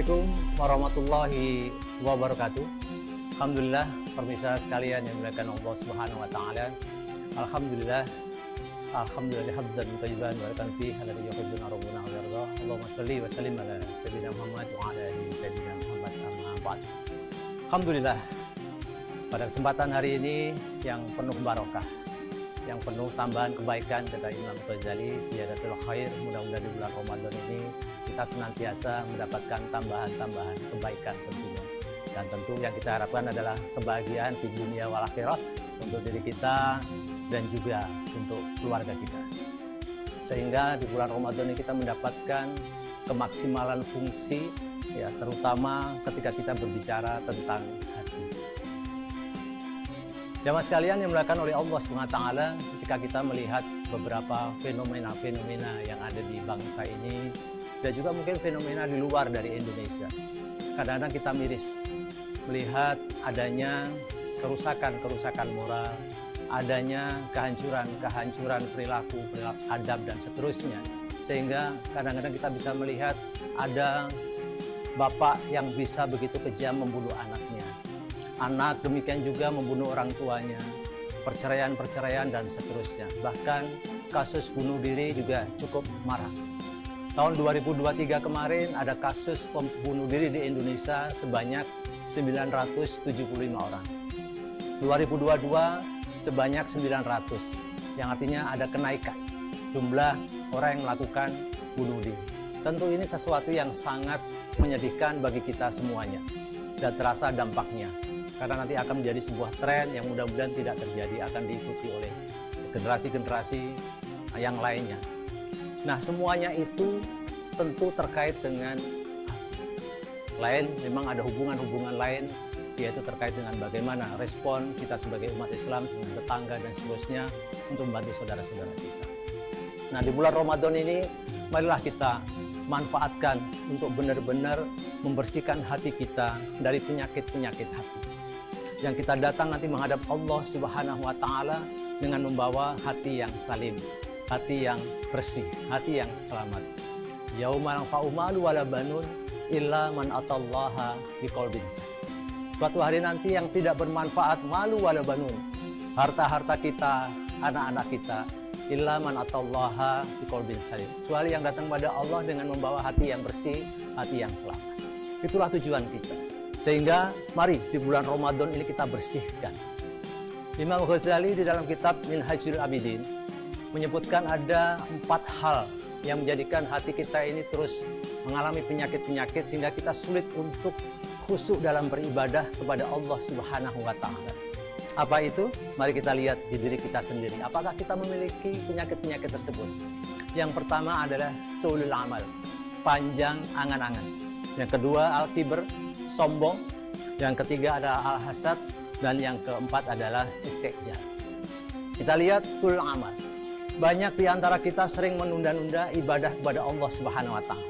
Assalamualaikum warahmatullahi wabarakatuh. Alhamdulillah, pemirsa sekalian yang dimuliakan Allah Subhanahu wa taala. Alhamdulillah hamdan thayyiban barakan fi alladhi yuhibbuna rabbuna wa yarda. Allahumma shalli wa sallim ala sayyidina Muhammad wa ala ali sayyidina Muhammad amma ba'd. Alhamdulillah, pada kesempatan hari ini yang penuh barokah, yang penuh tambahan kebaikan, kata Imam Ghazali, ziyadatul khair, mudah-mudahan di bulan Ramadan ini kita senantiasa mendapatkan tambahan-tambahan kebaikan tentunya. Dan tentu yang kita harapkan adalah kebahagiaan di dunia wal akhirat untuk diri kita dan juga untuk keluarga kita. Sehingga di bulan Ramadan ini kita mendapatkan kemaksimalan fungsi, ya, terutama ketika kita berbicara tentang hati. Jamaah sekalian yang dimuliakan oleh Allah SWT, ketika kita melihat beberapa fenomena-fenomena yang ada di bangsa ini, dan juga mungkin fenomena di luar dari Indonesia, kadang-kadang kita miris melihat adanya kerusakan moral, adanya kehancuran perilaku adab dan seterusnya. Sehingga kadang-kadang kita bisa melihat ada bapak yang bisa begitu kejam membunuh anaknya, anak demikian juga membunuh orang tuanya, perceraian dan seterusnya. Bahkan kasus bunuh diri juga cukup marak. Tahun 2023 kemarin ada kasus pembunuh diri di Indonesia sebanyak 975 orang. 2022 sebanyak 900, yang artinya ada kenaikan jumlah orang yang melakukan bunuh diri. Tentu ini sesuatu yang sangat menyedihkan bagi kita semuanya dan terasa dampaknya, karena nanti akan menjadi sebuah tren yang mudah-mudahan tidak terjadi, akan diikuti oleh generasi-generasi yang lainnya. Nah, semuanya itu tentu terkait dengan lain, memang ada hubungan-hubungan lain, yaitu terkait dengan bagaimana respon kita sebagai umat Islam, dengan tetangga dan seterusnya untuk membantu saudara-saudara kita. Nah, di bulan Ramadan ini, marilah kita manfaatkan untuk benar-benar membersihkan hati kita dari penyakit-penyakit hati. Yang kita datang nanti menghadap Allah Subhanahu wa taala dengan membawa hati yang salim, hati yang bersih, hati yang selamat. Yauma yanfa'u malu wala banun illa man atallaha biqalbin. Suatu hari nanti yang tidak bermanfaat malu wala banun, harta-harta kita, anak-anak kita, illa man atallaha biqalbin salim. Kecuali yang datang pada Allah dengan membawa hati yang bersih, hati yang selamat. Itulah tujuan kita. Sehingga mari di bulan Ramadan ini kita bersihkan. Imam Ghazali di dalam kitab Minhajul Abidin menyebutkan ada 4 hal yang menjadikan hati kita ini terus mengalami penyakit-penyakit sehingga kita sulit untuk khusyuk dalam beribadah kepada Allah Subhanahu wa taala. Apa itu? Mari kita lihat di diri kita sendiri. Apakah kita memiliki penyakit-penyakit tersebut? Yang pertama adalah sulul amal, panjang angan-angan. Yang kedua al-kibr, sombong. Yang ketiga adalah al-hasad, dan yang keempat adalah istiqjal. Kita lihat sulul amal. Banyak di antara kita sering menunda-nunda ibadah kepada Allah Subhanahu wa taala.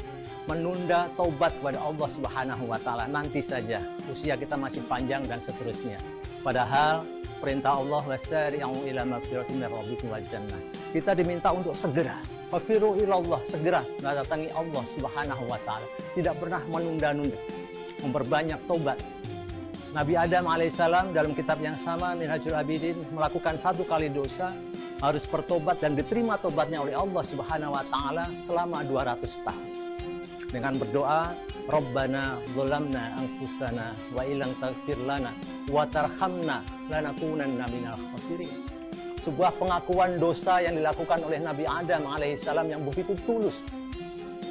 Menunda taubat kepada Allah Subhanahu wa taala, nanti saja, usia kita masih panjang dan seterusnya. Padahal perintah Allah, wasari'u ila magfiratin min rabbikum wal jannah. Kita diminta untuk segera, wafiru ilallah, segera mendatangi Allah Subhanahu wa taala. Tidak pernah menunda-nunda, memperbanyak taubat. Nabi Adam alaihissalam dalam kitab yang sama Minhajul Abidin melakukan 1 kali dosa, harus bertobat dan diterima tobatnya oleh Allah Subhanahu wa taala selama 200 tahun. Dengan berdoa, Rabbana dzalamna anfusana wa illam taghfir lana wa tarhamna lanakunanna minal khasirin. Sebuah pengakuan dosa yang dilakukan oleh Nabi Adam alaihissalam yang begitu tulus.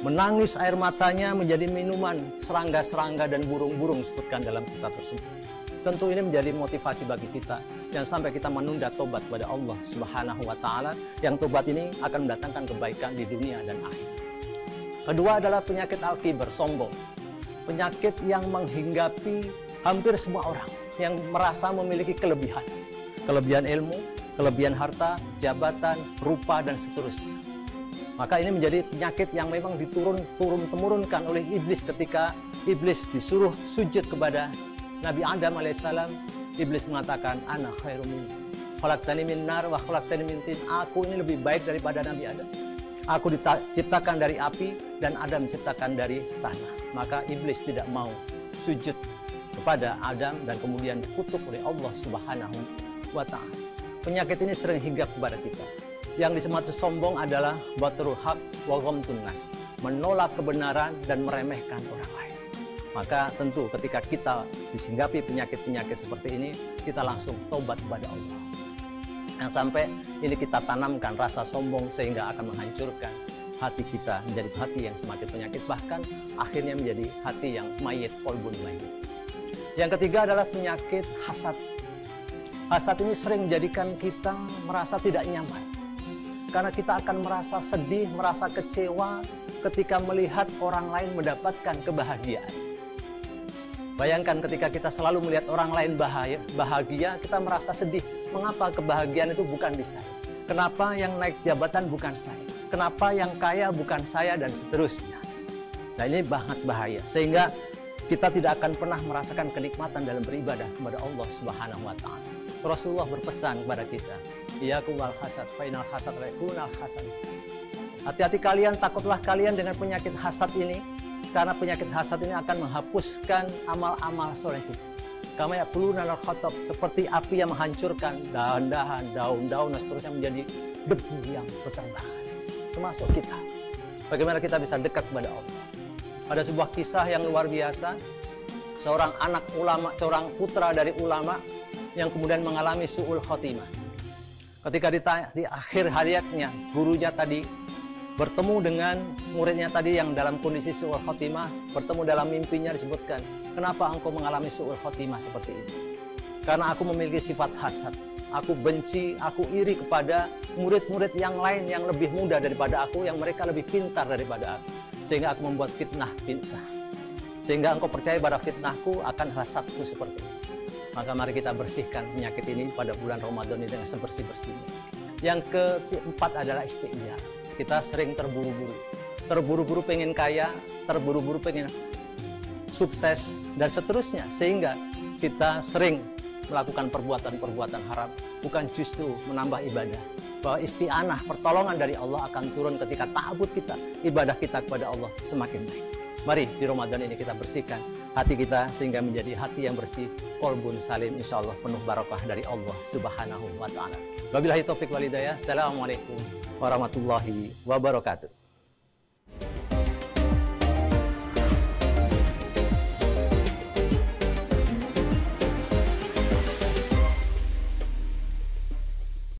Menangis air matanya menjadi minuman serangga-serangga dan burung-burung disebutkan dalam kitab tersebut. Tentu ini menjadi motivasi bagi kita, jangan sampai kita menunda tobat kepada Allah Subhanahu wa taala, yang tobat ini akan mendatangkan kebaikan di dunia dan akhir. Kedua adalah penyakit al-kibr, sombong. Penyakit yang menghinggapi hampir semua orang yang merasa memiliki kelebihan. Kelebihan ilmu, kelebihan harta, jabatan, rupa dan seterusnya. Maka ini menjadi penyakit yang memang diturun-temurunkan oleh iblis ketika iblis disuruh sujud kepada Nabi Adam alaihissalam. Iblis mengatakan, ana khairum minhu, khalaqtani min nar wa khalaqtani min tin. Aku ini lebih baik daripada Nabi Adam. Aku diciptakan dari api dan Adam diciptakan dari tanah. Maka iblis tidak mau sujud kepada Adam dan kemudian dikutuk oleh Allah Subhanahu wa Ta'ala. Penyakit ini sering hinggap kepada kita. Yang disebut sombong adalah batrul haq wa ghamtun nas, menolak kebenaran dan meremehkan orang lain. Maka tentu ketika kita disinggapi penyakit-penyakit seperti ini, kita langsung tobat kepada Allah. Yang sampai ini kita tanamkan rasa sombong sehingga akan menghancurkan hati kita menjadi hati yang semakin penyakit, bahkan akhirnya menjadi hati yang mayit, qalbun mayit. Yang ketiga adalah penyakit hasad. Hasad ini sering menjadikan kita merasa tidak nyaman. Karena kita akan merasa sedih, merasa kecewa ketika melihat orang lain mendapatkan kebahagiaan. Bayangkan ketika kita selalu melihat orang lain bahagia, kita merasa sedih. Mengapa kebahagiaan itu bukan di saya? Kenapa yang naik jabatan bukan saya? Kenapa yang kaya bukan saya, dan seterusnya. Nah, ini sangat bahaya. Sehingga kita tidak akan pernah merasakan kenikmatan dalam beribadah kepada Allah Subhanahu wa Ta'ala. Rasulullah berpesan kepada kita, iyyakum wal hasad, fa innal hasad la yakunul hasan. Hati-hati kalian, takutlah kalian dengan penyakit hasad ini, karena penyakit hasad ini akan menghapuskan amal-amal soleh kita. Kama yaquluna al-khatab, seperti api yang menghancurkan dahan-dahan, daun-daun dan seterusnya menjadi debu yang berterbangan. Termasuk kita. Bagaimana kita bisa dekat kepada Allah? Ada sebuah kisah yang luar biasa, seorang anak ulama, seorang putra dari ulama yang kemudian mengalami su'ul khotimah. Ketika di akhir hayatnya, gurunya tadi bertemu dengan muridnya tadi yang dalam kondisi su'ul khotimah, bertemu dalam mimpinya disebutkan, kenapa engkau mengalami su'ul khotimah seperti ini? Karena aku memiliki sifat hasad. Aku benci, aku iri kepada murid-murid yang lain yang lebih muda daripada aku, yang mereka lebih pintar daripada aku. Sehingga aku membuat fitnah-fitnah. Sehingga engkau percaya pada fitnahku akan hasadku seperti ini. Maka mari kita bersihkan penyakit ini pada bulan Ramadan ini dengan sebersih-bersihnya. Yang keempat adalah istighfar. Kita sering terburu-buru. Terburu-buru pengen kaya, terburu-buru pengen sukses, dan seterusnya. Sehingga kita sering melakukan perbuatan-perbuatan haram, bukan justru menambah ibadah. Bahwa isti'anah, pertolongan dari Allah akan turun ketika ta'abud kita, ibadah kita kepada Allah semakin baik. Mari di Ramadan ini kita bersihkan hati kita sehingga menjadi hati yang bersih, qalbun salim, insyaallah penuh barakah dari Allah Subhanahu wa Ta'ala. Wabillahi taufiq wal hidayah. Assalamualaikum warahmatullahi wabarakatuh.